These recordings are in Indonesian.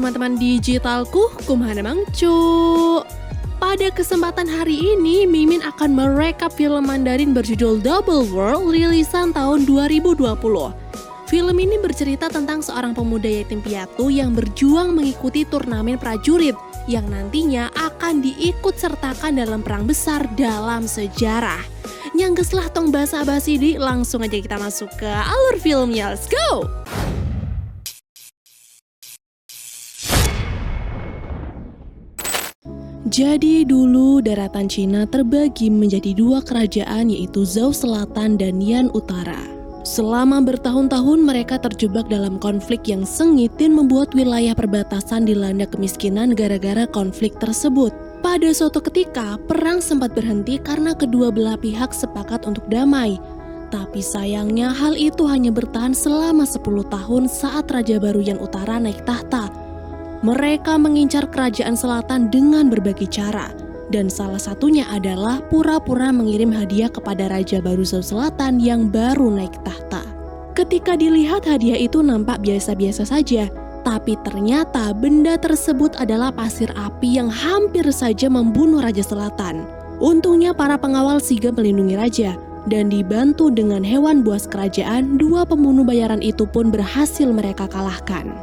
teman-teman digitalku, kumaha Mangcu. Pada kesempatan hari ini, Mimin akan merekap film Mandarin berjudul Double World rilisan tahun 2020. Film ini bercerita tentang seorang pemuda yatim piatu yang berjuang mengikuti turnamen prajurit yang nantinya akan diikut sertakan dalam perang besar dalam sejarah. Nyanggeslah tong basa-basi di, langsung aja kita masuk ke alur filmnya. Let's go! Jadi dulu daratan Cina terbagi menjadi dua kerajaan, yaitu Zhou Selatan dan Yan Utara. Selama bertahun-tahun mereka terjebak dalam konflik yang sengit dan membuat wilayah perbatasan dilanda kemiskinan gara-gara konflik tersebut. Pada suatu ketika, perang sempat berhenti karena kedua belah pihak sepakat untuk damai. Tapi sayangnya hal itu hanya bertahan selama 10 tahun saat Raja baru Yan Utara naik tahta. Mereka mengincar kerajaan selatan dengan berbagai cara, dan salah satunya adalah pura-pura mengirim hadiah kepada Raja baru Zhou Selatan yang baru naik tahta. Ketika dilihat hadiah itu nampak biasa-biasa saja, tapi ternyata benda tersebut adalah pasir api yang hampir saja membunuh Raja Selatan. Untungnya para pengawal sigap melindungi Raja, dan dibantu dengan hewan buas kerajaan, dua pembunuh bayaran itu pun berhasil mereka kalahkan.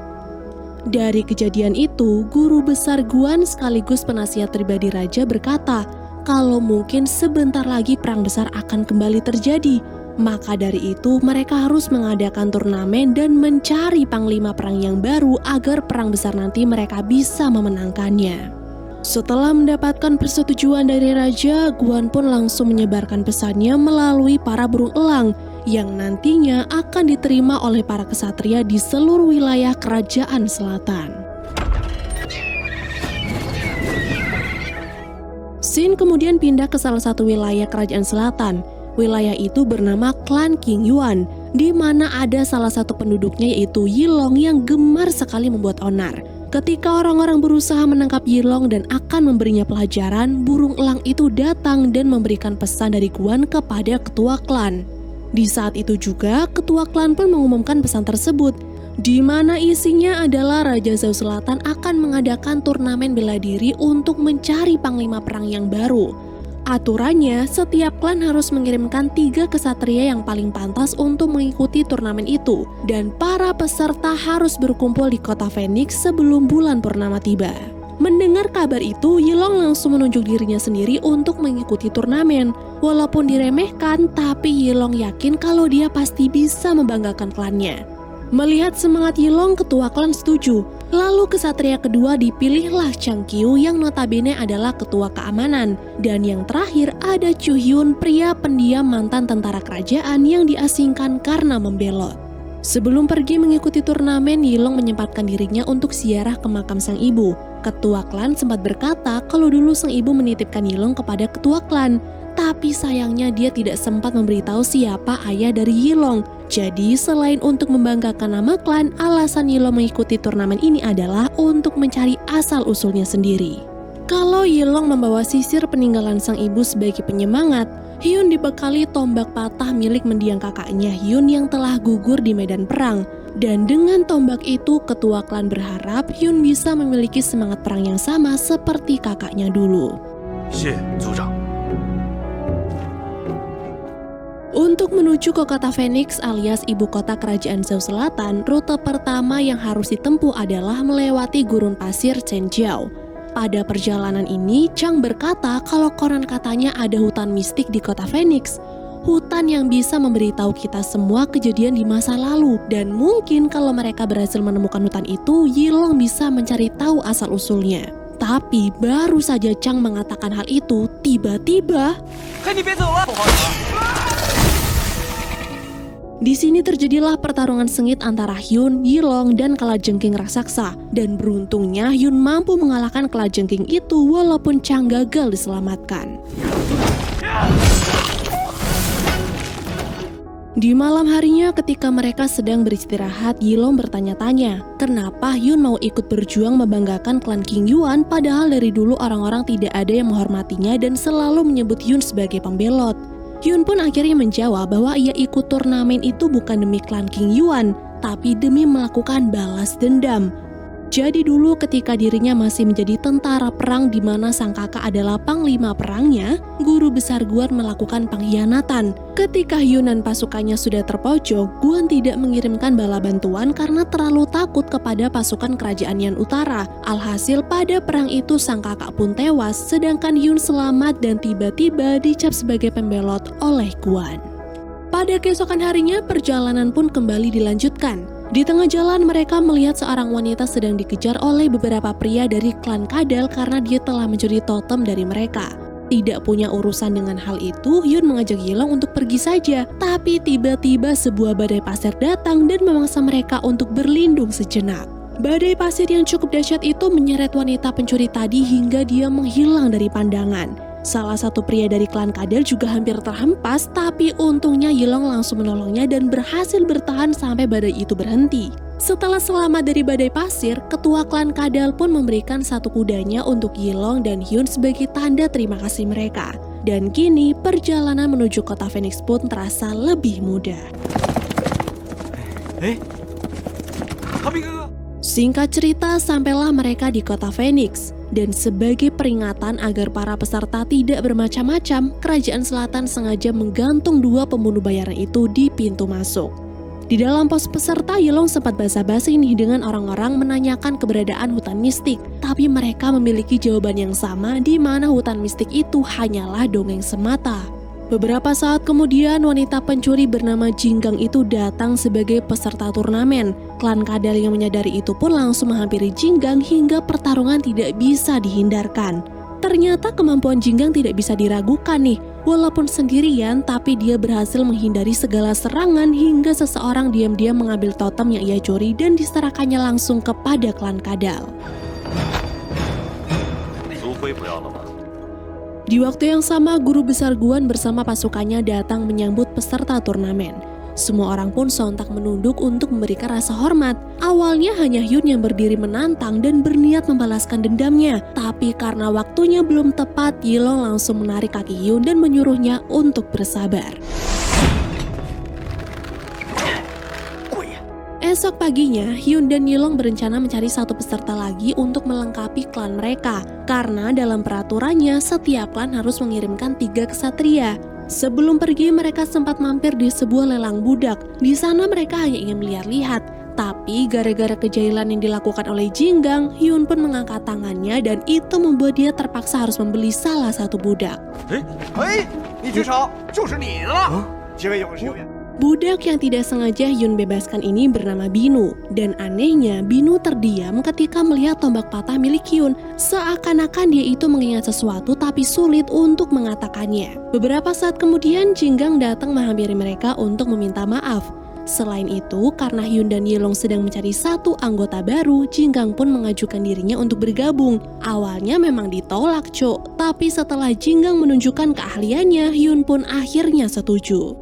Dari kejadian itu, guru besar Guan sekaligus penasihat pribadi Raja berkata, kalau mungkin sebentar lagi perang besar akan kembali terjadi. Maka dari itu, mereka harus mengadakan turnamen dan mencari panglima perang yang baru agar perang besar nanti mereka bisa memenangkannya. Setelah mendapatkan persetujuan dari Raja, Guan pun langsung menyebarkan pesannya melalui para burung elang yang nantinya akan diterima oleh para kesatria di seluruh wilayah kerajaan selatan. Xin kemudian pindah ke salah satu wilayah kerajaan selatan. Wilayah itu bernama Klan King Yuan, di mana ada salah satu penduduknya yaitu Yilong yang gemar sekali membuat onar. Ketika orang-orang berusaha menangkap Yilong dan akan memberinya pelajaran, burung elang itu datang dan memberikan pesan dari Guan kepada ketua klan. Di saat itu juga, ketua klan pun mengumumkan pesan tersebut, di mana isinya adalah Raja Zhou Selatan akan mengadakan turnamen bela diri untuk mencari panglima perang yang baru. Aturannya, setiap klan harus mengirimkan 3 kesatria yang paling pantas untuk mengikuti turnamen itu, dan para peserta harus berkumpul di kota Phoenix sebelum bulan purnama tiba. Mendengar kabar itu, Yilong langsung menunjuk dirinya sendiri untuk mengikuti turnamen. Walaupun diremehkan, tapi Yilong yakin kalau dia pasti bisa membanggakan klannya. Melihat semangat Yilong, ketua klan setuju. Lalu kesatria kedua dipilihlah Chang Qiu yang notabene adalah ketua keamanan. Dan yang terakhir ada Chu Hyun, pria pendiam mantan tentara kerajaan yang diasingkan karena membelot. Sebelum pergi mengikuti turnamen, Yilong menyempatkan dirinya untuk ziarah ke makam sang ibu. Ketua klan sempat berkata kalau dulu sang ibu menitipkan Yilong kepada ketua klan, tapi sayangnya dia tidak sempat memberitahu siapa ayah dari Yilong. Jadi selain untuk membanggakan nama klan, alasan Yilong mengikuti turnamen ini adalah untuk mencari asal-usulnya sendiri. Kalau Yilong membawa sisir peninggalan sang ibu sebagai penyemangat, Hyun dibekali tombak patah milik mendiang kakaknya Hyun yang telah gugur di medan perang. Dan dengan tombak itu, ketua klan berharap Hyun bisa memiliki semangat perang yang sama seperti kakaknya dulu. Untuk menuju ke kota Phoenix alias ibu kota kerajaan Zhou Selatan, rute pertama yang harus ditempuh adalah melewati gurun pasir Chenjiao. Pada perjalanan ini, Chang berkata kalau konon katanya ada hutan mistik di kota Phoenix. Hutan yang bisa memberitahu kita semua kejadian di masa lalu. Dan mungkin kalau mereka berhasil menemukan hutan itu, Yilong bisa mencari tahu asal-usulnya. Tapi baru saja Chang mengatakan hal itu, tiba-tiba di sini terjadilah pertarungan sengit antara Hyun, Yilong, dan kalajengking raksasa. Dan beruntungnya Hyun mampu mengalahkan kalajengking itu walaupun Chang gagal diselamatkan. Di malam harinya ketika mereka sedang beristirahat, Yilong bertanya-tanya, kenapa Hyun mau ikut berjuang membanggakan klan King Yuan padahal dari dulu orang-orang tidak ada yang menghormatinya dan selalu menyebut Hyun sebagai pembelot. Hyun pun akhirnya menjawab bahwa ia ikut turnamen itu bukan demi klan King Yuan, tapi demi melakukan balas dendam. Jadi dulu ketika dirinya masih menjadi tentara perang di mana sang kakak adalah panglima perangnya, guru besar Guan melakukan pengkhianatan. Ketika Hyun dan pasukannya sudah terpojok, Guan tidak mengirimkan bala bantuan karena terlalu takut kepada pasukan kerajaan Yan Utara. Alhasil pada perang itu sang kakak pun tewas, sedangkan Hyun selamat dan tiba-tiba dicap sebagai pembelot oleh Guan. Pada keesokan harinya, perjalanan pun kembali dilanjutkan. Di tengah jalan mereka melihat seorang wanita sedang dikejar oleh beberapa pria dari klan Kadal karena dia telah mencuri totem dari mereka. Tidak punya urusan dengan hal itu, Hyun mengajak Yilong untuk pergi saja. Tapi tiba-tiba sebuah badai pasir datang dan memaksa mereka untuk berlindung sejenak. Badai pasir yang cukup dahsyat itu menyeret wanita pencuri tadi hingga dia menghilang dari pandangan. Salah satu pria dari klan Kadal juga hampir terhempas, tapi untungnya Yilong langsung menolongnya dan berhasil bertahan sampai badai itu berhenti. Setelah selamat dari badai pasir, ketua klan Kadal pun memberikan satu kudanya untuk Yilong dan Hyun sebagai tanda terima kasih mereka. Dan kini perjalanan menuju kota Phoenix pun terasa lebih mudah. Singkat cerita, sampailah mereka di kota Phoenix. Dan sebagai peringatan agar para peserta tidak bermacam-macam, Kerajaan Selatan sengaja menggantung dua pembunuh bayaran itu di pintu masuk. Di dalam pos peserta, Yilong sempat basa-basi nih dengan orang-orang menanyakan keberadaan hutan mistik. Tapi mereka memiliki jawaban yang sama, di mana hutan mistik itu hanyalah dongeng semata. Beberapa saat kemudian, wanita pencuri bernama Jinggang itu datang sebagai peserta turnamen. Klan Kadal yang menyadari itu pun langsung menghampiri Jinggang hingga pertarungan tidak bisa dihindarkan. Ternyata kemampuan Jinggang tidak bisa diragukan nih. Walaupun sendirian, tapi dia berhasil menghindari segala serangan hingga seseorang diam-diam mengambil totem yang ia curi dan diserahkannya langsung kepada klan Kadal. Di waktu yang sama, guru besar Guan bersama pasukannya datang menyambut peserta turnamen. Semua orang pun sontak menunduk untuk memberikan rasa hormat. Awalnya hanya Hyun yang berdiri menantang dan berniat membalaskan dendamnya. Tapi karena waktunya belum tepat, Yilong langsung menarik kaki Hyun dan menyuruhnya untuk bersabar. Esok paginya, Hyun dan Yilong berencana mencari satu peserta lagi untuk melengkapi klan mereka. Karena dalam peraturannya, setiap klan harus mengirimkan 3 ksatria. Sebelum pergi, mereka sempat mampir di sebuah lelang budak. Di sana mereka hanya ingin melihat-lihat. Tapi gara-gara kejailan yang dilakukan oleh Jinggang, Hyun pun mengangkat tangannya dan itu membuat dia terpaksa harus membeli salah satu budak. Budak yang tidak sengaja Hyun bebaskan ini bernama Binu. Dan anehnya, Binu terdiam ketika melihat tombak patah milik Hyun. Seakan-akan dia itu mengingat sesuatu tapi sulit untuk mengatakannya. Beberapa saat kemudian, Jinggang datang menghampiri mereka untuk meminta maaf. Selain itu, karena Hyun dan Yilong sedang mencari satu anggota baru, Jinggang pun mengajukan dirinya untuk bergabung. Awalnya memang ditolak, Cuk. Tapi setelah Jinggang menunjukkan keahliannya, Hyun pun akhirnya setuju.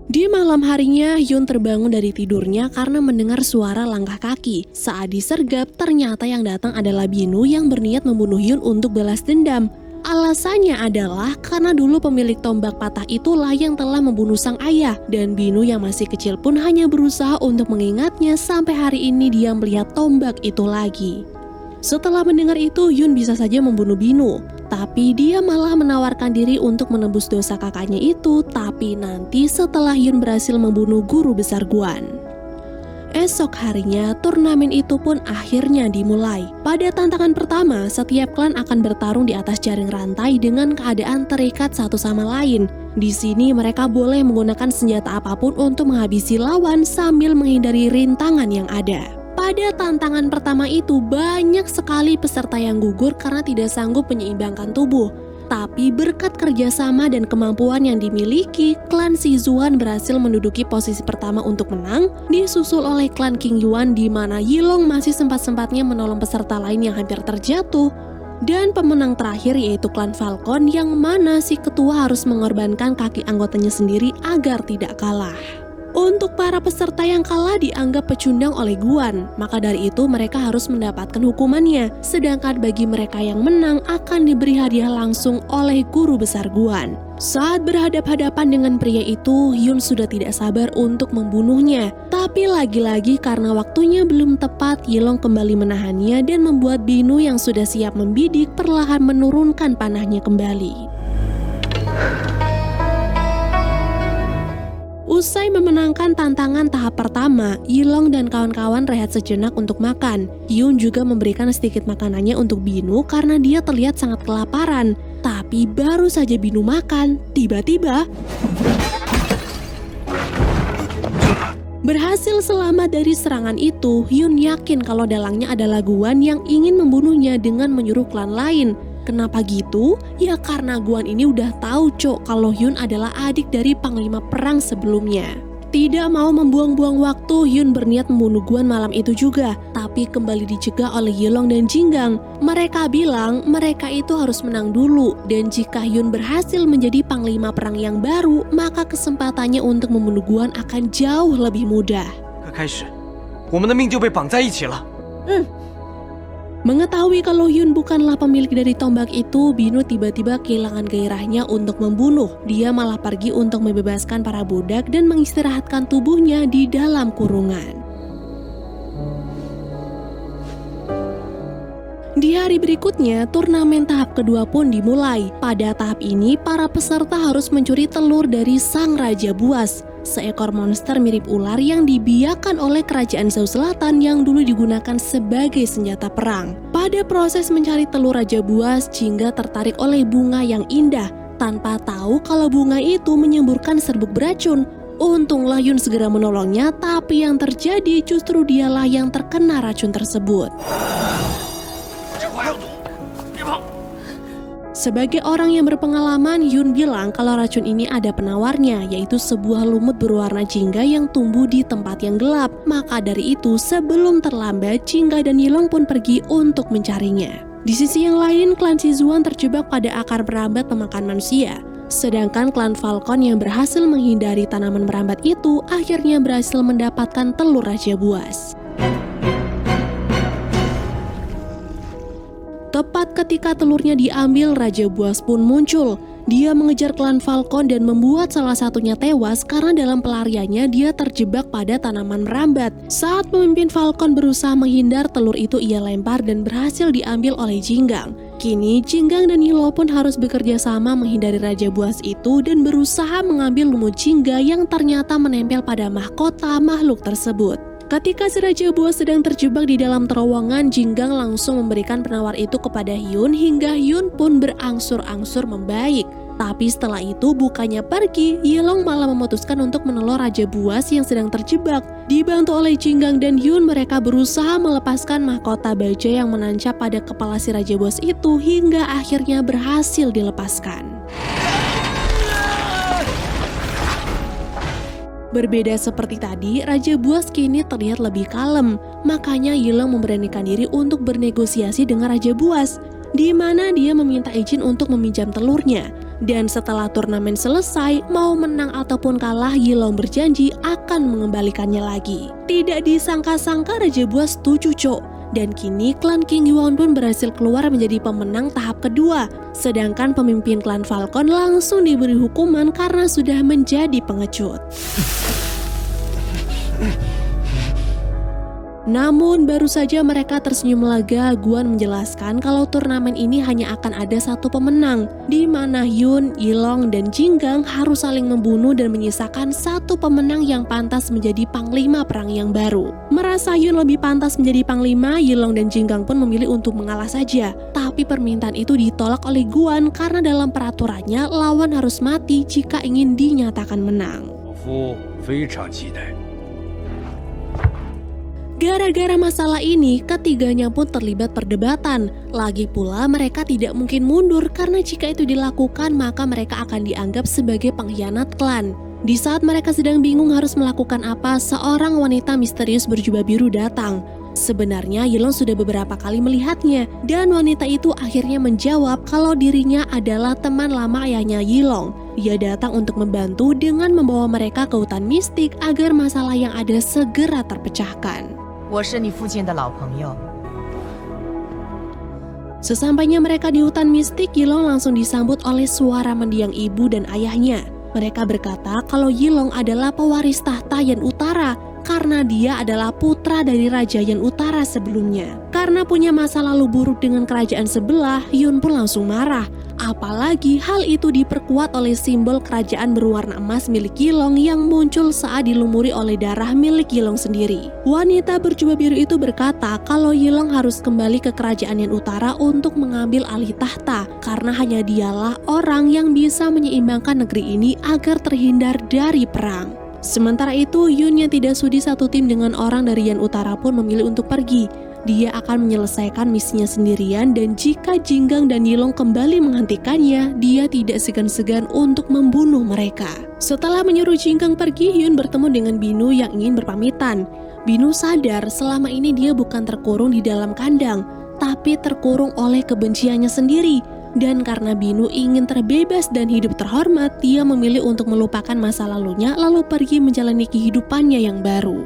Di malam harinya, Hyun terbangun dari tidurnya karena mendengar suara langkah kaki. Saat disergap, ternyata yang datang adalah Binu yang berniat membunuh Hyun untuk balas dendam. Alasannya adalah karena dulu pemilik tombak patah itulah yang telah membunuh sang ayah. Dan Binu yang masih kecil pun hanya berusaha untuk mengingatnya sampai hari ini dia melihat tombak itu lagi. Setelah mendengar itu, Hyun bisa saja membunuh Binu. Tapi dia malah menawarkan diri untuk menebus dosa kakaknya itu, tapi nanti setelah Hyun berhasil membunuh guru besar Guan. Esok harinya, turnamen itu pun akhirnya dimulai. Pada tantangan pertama, setiap klan akan bertarung di atas jaring rantai dengan keadaan terikat satu sama lain. Di sini mereka boleh menggunakan senjata apapun untuk menghabisi lawan sambil menghindari rintangan yang ada. Pada tantangan pertama itu banyak sekali peserta yang gugur karena tidak sanggup menyeimbangkan tubuh. Tapi berkat kerjasama dan kemampuan yang dimiliki, klan Sizuan berhasil menduduki posisi pertama untuk menang, disusul oleh klan King Yuan di mana Yilong masih sempat-sempatnya menolong peserta lain yang hampir terjatuh. Dan pemenang terakhir yaitu klan Falcon yang mana si ketua harus mengorbankan kaki anggotanya sendiri agar tidak kalah. Untuk para peserta yang kalah dianggap pecundang oleh Guan, maka dari itu mereka harus mendapatkan hukumannya. Sedangkan bagi mereka yang menang akan diberi hadiah langsung oleh guru besar Guan. Saat berhadap-hadapan dengan pria itu, Hyun sudah tidak sabar untuk membunuhnya. Tapi lagi-lagi karena waktunya belum tepat, Yilong kembali menahannya dan membuat Binu yang sudah siap membidik perlahan menurunkan panahnya kembali. Usai memenangkan tantangan tahap pertama, Yilong dan kawan-kawan rehat sejenak untuk makan. Hyun juga memberikan sedikit makanannya untuk Binu karena dia terlihat sangat kelaparan. Tapi baru saja Binu makan, tiba-tiba berhasil selamat dari serangan itu. Hyun yakin kalau dalangnya adalah Guan yang ingin membunuhnya dengan menyuruh klan lain. Kenapa gitu? Ya karena Guan ini udah tahu kalau Hyun adalah adik dari panglima perang sebelumnya. Tidak mau membuang-buang waktu, Hyun berniat membunuh Guan malam itu juga, tapi kembali dicegah oleh Yilong dan Jinggang. Mereka bilang mereka itu harus menang dulu, dan jika Hyun berhasil menjadi panglima perang yang baru, maka kesempatannya untuk membunuh Guan akan jauh lebih mudah. Mengetahui kalau Hyun bukanlah pemilik dari tombak itu, Binu tiba-tiba kehilangan gairahnya untuk membunuh. Dia malah pergi untuk membebaskan para budak dan mengistirahatkan tubuhnya di dalam kurungan. Di hari berikutnya, turnamen tahap kedua pun dimulai. Pada tahap ini, para peserta harus mencuri telur dari sang Raja Buas, seekor monster mirip ular yang dibiarkan oleh kerajaan Zhou Selatan yang dulu digunakan sebagai senjata perang. Pada proses mencari telur Raja Buas, Jingga tertarik oleh bunga yang indah, tanpa tahu kalau bunga itu menyemburkan serbuk beracun. Untunglah Hyun segera menolongnya, tapi yang terjadi justru dialah yang terkena racun tersebut. Sebagai orang yang berpengalaman, Hyun bilang kalau racun ini ada penawarnya, yaitu sebuah lumut berwarna jingga yang tumbuh di tempat yang gelap. Maka dari itu, sebelum terlambat, Jingga dan Yilong pun pergi untuk mencarinya. Di sisi yang lain, klan Sizuan terjebak pada akar merambat pemakan manusia. Sedangkan klan Falcon yang berhasil menghindari tanaman merambat itu, akhirnya berhasil mendapatkan telur Raja Buas. Tepat ketika telurnya diambil, Raja Buas pun muncul. Dia mengejar klan Falcon dan membuat salah satunya tewas karena dalam pelariannya dia terjebak pada tanaman merambat. Saat pemimpin Falcon berusaha menghindar, telur itu ia lempar dan berhasil diambil oleh Jinggang. Kini Jinggang dan Yilo pun harus bekerja sama menghindari Raja Buas itu dan berusaha mengambil lumut jingga yang ternyata menempel pada mahkota makhluk tersebut. Ketika si Raja Buas sedang terjebak di dalam terowongan, Jinggang langsung memberikan penawar itu kepada Hyun hingga Hyun pun berangsur-angsur membaik. Tapi setelah itu bukannya pergi, Yilong malah memutuskan untuk menolong Raja Buas yang sedang terjebak. Dibantu oleh Jinggang dan Hyun, mereka berusaha melepaskan mahkota baja yang menancap pada kepala si Raja Buas itu hingga akhirnya berhasil dilepaskan. Berbeda seperti tadi, Raja Buas kini terlihat lebih kalem. Makanya Yilong memberanikan diri untuk bernegosiasi dengan Raja Buas, di mana dia meminta izin untuk meminjam telurnya. Dan setelah turnamen selesai, mau menang ataupun kalah, Yilong berjanji akan mengembalikannya lagi. Tidak disangka-sangka Raja Buas setuju, Dan kini klan King Yuan pun berhasil keluar menjadi pemenang tahap kedua. Sedangkan pemimpin klan Falcon langsung diberi hukuman karena sudah menjadi pengecut. Namun baru saja mereka tersenyum lega, Guan menjelaskan kalau turnamen ini hanya akan ada satu pemenang, di mana Hyun, Yilong, dan Jinggang harus saling membunuh dan menyisakan satu pemenang yang pantas menjadi panglima perang yang baru. Merasa Hyun lebih pantas menjadi panglima, Yilong dan Jinggang pun memilih untuk mengalah saja. Tapi permintaan itu ditolak oleh Guan karena dalam peraturannya lawan harus mati jika ingin dinyatakan menang. Gara-gara masalah ini, ketiganya pun terlibat perdebatan. Lagi pula mereka tidak mungkin mundur karena jika itu dilakukan maka mereka akan dianggap sebagai pengkhianat klan. Di saat mereka sedang bingung harus melakukan apa, seorang wanita misterius berjubah biru datang. Sebenarnya Yilong sudah beberapa kali melihatnya, dan wanita itu akhirnya menjawab kalau dirinya adalah teman lama ayahnya Yilong. Dia datang untuk membantu dengan membawa mereka ke hutan mistik agar masalah yang ada segera terpecahkan. 我是你父亲的老朋友。 Sesampainya mereka di hutan mistik, Yilong langsung disambut oleh suara mendiang ibu dan ayahnya. Mereka berkata kalau Yilong adalah pewaris tahta Yan Utara karena dia adalah putra dari Raja Yan Utara sebelumnya. Karena punya masa lalu buruk dengan kerajaan sebelah, Yun pun langsung marah. Apalagi hal itu diperkuat oleh simbol kerajaan berwarna emas milik Yilong yang muncul saat dilumuri oleh darah milik Yilong sendiri. Wanita berjubah biru itu berkata kalau Yilong harus kembali ke kerajaan Yan Utara untuk mengambil alih tahta karena hanya dialah orang yang bisa menyeimbangkan negeri ini agar terhindar dari perang. Sementara itu, Yun yang tidak sudi satu tim dengan orang dari Yan Utara pun memilih untuk pergi. Dia akan menyelesaikan misinya sendirian dan jika Jinggang dan Yilong kembali menghentikannya, dia tidak segan-segan untuk membunuh mereka. Setelah menyuruh Jinggang pergi, Yun bertemu dengan Binu yang ingin berpamitan. Binu sadar selama ini dia bukan terkurung di dalam kandang, tapi terkurung oleh kebenciannya sendiri. Dan karena Binu ingin terbebas dan hidup terhormat, dia memilih untuk melupakan masa lalunya lalu pergi menjalani kehidupannya yang baru.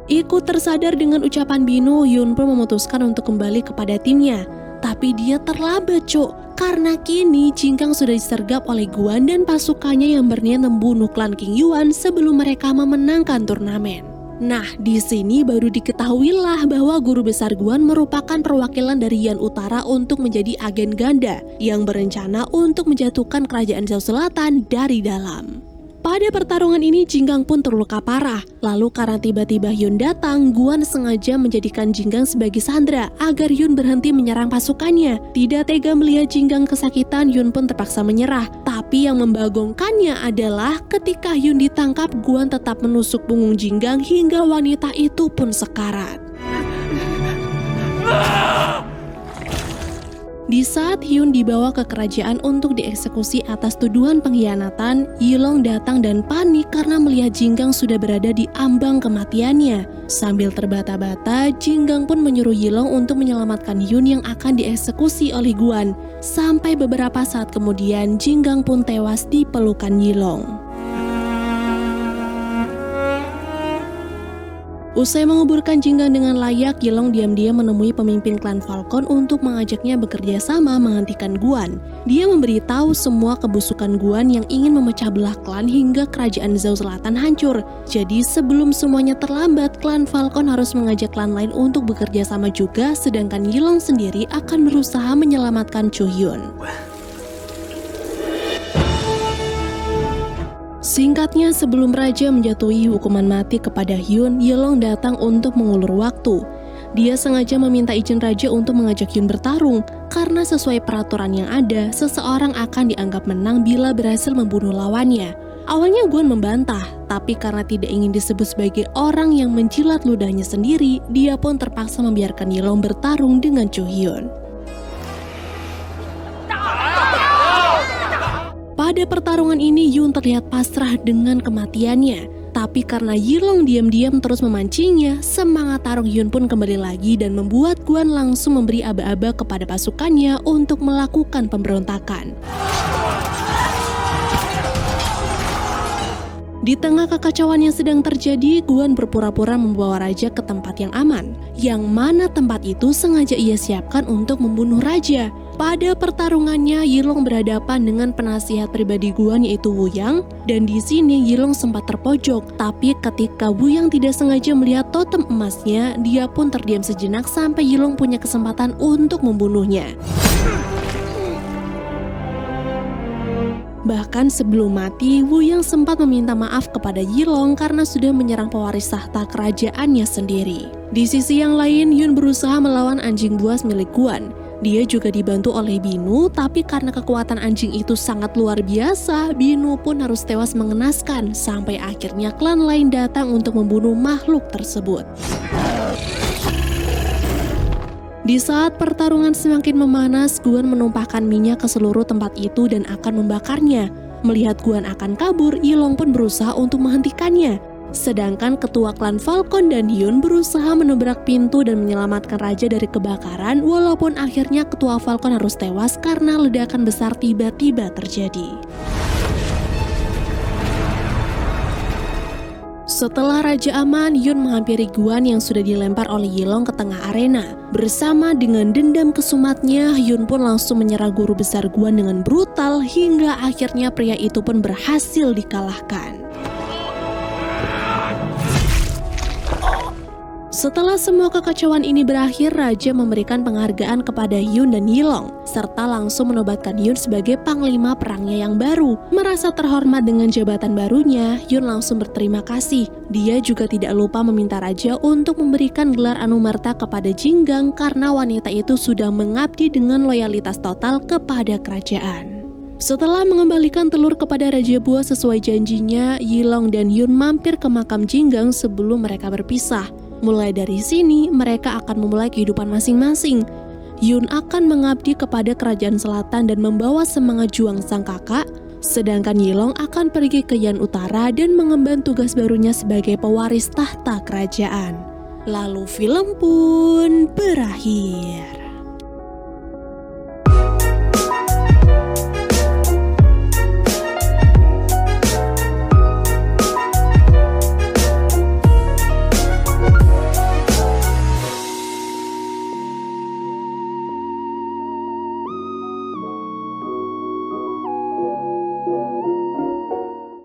Ikut tersadar dengan ucapan Binu, Yun pun memutuskan untuk kembali kepada timnya. Tapi dia terlambat, karena kini Jinggang sudah disergap oleh Guan dan pasukannya yang berniat membunuh klan King Yuan sebelum mereka memenangkan turnamen. Nah, di sini baru diketahuilah bahwa guru besar Guan merupakan perwakilan dari Yan Utara untuk menjadi agen ganda yang berencana untuk menjatuhkan kerajaan Zhao Selatan dari dalam. Pada pertarungan ini Jinggang pun terluka parah. Lalu karena tiba-tiba Yun datang, Guan sengaja menjadikan Jinggang sebagai sandera agar Yun berhenti menyerang pasukannya. Tidak tega melihat Jinggang kesakitan, Yun pun terpaksa menyerah. Tapi yang membagongkannya adalah ketika Yun ditangkap, Guan tetap menusuk punggung Jinggang hingga wanita itu pun sekarat. Di saat Hyun dibawa ke kerajaan untuk dieksekusi atas tuduhan pengkhianatan, Yilong datang dan panik karena melihat Jinggang sudah berada di ambang kematiannya. Sambil terbata-bata, Jinggang pun menyuruh Yilong untuk menyelamatkan Hyun yang akan dieksekusi oleh Guan. Sampai beberapa saat kemudian, Jinggang pun tewas di pelukan Yilong. Usai menguburkan Jinggang dengan layak, Yilong diam-diam menemui pemimpin klan Falcon untuk mengajaknya bekerja sama menghentikan Guan. Dia memberitahu semua kebusukan Guan yang ingin memecah belah klan hingga kerajaan Zhao Selatan hancur. Jadi sebelum semuanya terlambat, klan Falcon harus mengajak klan lain untuk bekerja sama juga, sedangkan Yilong sendiri akan berusaha menyelamatkan Chu Hyun. Singkatnya, sebelum raja menjatuhi hukuman mati kepada Hyun, Yilong datang untuk mengulur waktu. Dia sengaja meminta izin raja untuk mengajak Hyun bertarung, karena sesuai peraturan yang ada, seseorang akan dianggap menang bila berhasil membunuh lawannya. Awalnya Guan membantah, tapi karena tidak ingin disebut sebagai orang yang menjilat ludahnya sendiri, dia pun terpaksa membiarkan Yilong bertarung dengan Chu Hyun. Pada pertarungan ini, Yun terlihat pasrah dengan kematiannya. Tapi karena Yilong diam-diam terus memancingnya, semangat tarung Yun pun kembali lagi dan membuat Guan langsung memberi aba-aba kepada pasukannya untuk melakukan pemberontakan. Di tengah kekacauan yang sedang terjadi, Guan berpura-pura membawa raja ke tempat yang aman, yang mana tempat itu sengaja ia siapkan untuk membunuh raja. Pada pertarungannya, Yilong berhadapan dengan penasihat pribadi Guan yaitu Wu Yang, dan di sini Yilong sempat terpojok. Tapi ketika Wu Yang tidak sengaja melihat totem emasnya, dia pun terdiam sejenak sampai Yilong punya kesempatan untuk membunuhnya. Bahkan sebelum mati, Wu Yang sempat meminta maaf kepada Yilong karena sudah menyerang pewaris tahta kerajaannya sendiri. Di sisi yang lain, Yun berusaha melawan anjing buas milik Guan. Dia juga dibantu oleh Binu, tapi karena kekuatan anjing itu sangat luar biasa, Binu pun harus tewas mengenaskan, sampai akhirnya klan lain datang untuk membunuh makhluk tersebut. Di saat pertarungan semakin memanas, Guan menumpahkan minyak ke seluruh tempat itu dan akan membakarnya. Melihat Guan akan kabur, Yilong pun berusaha untuk menghentikannya. Sedangkan ketua klan Falcon dan Hyun berusaha menobrak pintu dan menyelamatkan raja dari kebakaran, walaupun akhirnya ketua Falcon harus tewas karena ledakan besar tiba-tiba terjadi. Setelah raja aman, Hyun menghampiri Gwan yang sudah dilempar oleh Yilong ke tengah arena. Bersama dengan dendam kesumatnya, Hyun pun langsung menyerang guru besar Gwan dengan brutal hingga akhirnya pria itu pun berhasil dikalahkan. Setelah semua kekacauan ini berakhir, raja memberikan penghargaan kepada Hyun dan Yilong, serta langsung menobatkan Hyun sebagai panglima perangnya yang baru. Merasa terhormat dengan jabatan barunya, Hyun langsung berterima kasih. Dia juga tidak lupa meminta raja untuk memberikan gelar Anumerta kepada Jinggang karena wanita itu sudah mengabdi dengan loyalitas total kepada kerajaan. Setelah mengembalikan telur kepada Raja Buah sesuai janjinya, Yilong dan Hyun mampir ke makam Jinggang sebelum mereka berpisah. Mulai dari sini, mereka akan memulai kehidupan masing-masing. Hyun akan mengabdi kepada kerajaan selatan dan membawa semangat juang sang kakak, sedangkan Yilong akan pergi ke Yan Utara dan mengemban tugas barunya sebagai pewaris tahta kerajaan. Lalu film pun berakhir.